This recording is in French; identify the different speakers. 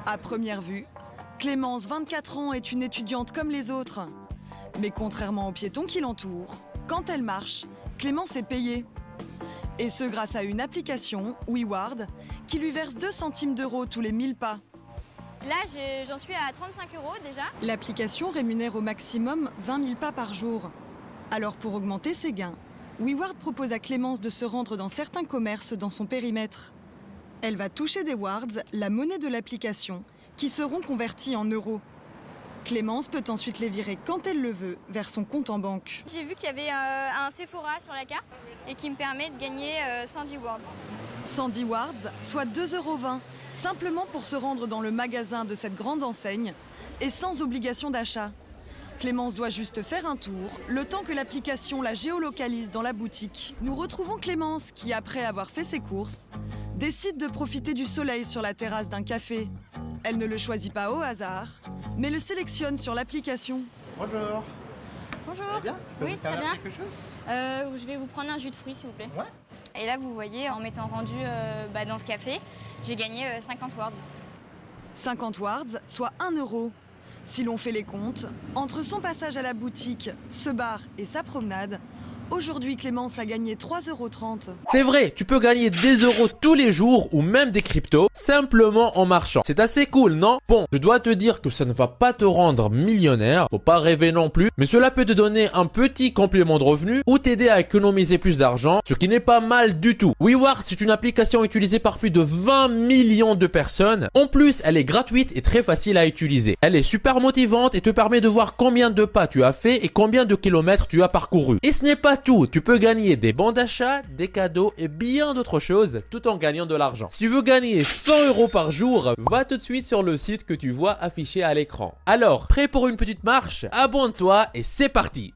Speaker 1: À première vue, Clémence, 24 ans, est une étudiante comme les autres. Mais contrairement aux piétons qui l'entourent, quand elle marche, Clémence est payée. Et ce grâce à une application, WeWard, qui lui verse 2 centimes d'euros tous les 1000 pas.
Speaker 2: Là, j'en suis à 35 € déjà.
Speaker 1: L'application rémunère au maximum 20 000 pas par jour. Alors pour augmenter ses gains, WeWard propose à Clémence de se rendre dans certains commerces dans son périmètre. Elle va toucher des wards, la monnaie de l'application, qui seront convertis en euros. Clémence peut ensuite les virer quand elle le veut vers son compte en banque.
Speaker 2: J'ai vu qu'il y avait un Sephora sur la carte et qui me permet de gagner 110 wards.
Speaker 1: 110 wards, soit 2,20 €, simplement pour se rendre dans le magasin de cette grande enseigne et sans obligation d'achat. Clémence doit juste faire un tour, le temps que l'application la géolocalise dans la boutique. Nous retrouvons Clémence qui, après avoir fait ses courses, décide de profiter du soleil sur la terrasse d'un café. Elle ne le choisit pas au hasard, mais le sélectionne sur l'application.
Speaker 3: Bonjour.
Speaker 2: Bonjour.
Speaker 3: Ça va bien? Je peux
Speaker 2: Oui,
Speaker 3: vous
Speaker 2: très
Speaker 3: servir
Speaker 2: bien.
Speaker 3: quelque chose?
Speaker 2: Je vais vous prendre un jus de fruits, s'il vous plaît.
Speaker 3: Ouais.
Speaker 2: Et là, vous voyez, en m'étant rendu dans ce café, j'ai gagné 50 wards.
Speaker 1: 50 wards, soit 1 €. Si l'on fait les comptes, entre son passage à la boutique, ce bar et sa promenade, aujourd'hui Clémence a gagné 3,30 €.
Speaker 4: C'est vrai, tu peux gagner des euros tous les jours ou même des cryptos simplement en marchant. C'est assez cool, non? Bon, je dois te dire que ça ne va pas te rendre millionnaire, faut pas rêver non plus, mais cela peut te donner un petit complément de revenu ou t'aider à économiser plus d'argent, ce qui n'est pas mal du tout. WeWard, c'est une application utilisée par plus de 20 millions de personnes. En plus, elle est gratuite et très facile à utiliser. Elle est super motivante et te permet de voir combien de pas tu as fait et combien de kilomètres tu as parcouru. Et ce n'est pas tout, tu peux gagner des bons d'achat, des cadeaux et bien d'autres choses tout en gagnant de l'argent. Si tu veux gagner 100 € par jour, va tout de suite sur le site que tu vois affiché à l'écran. Alors, prêt pour une petite marche? Abonne-toi et c'est parti!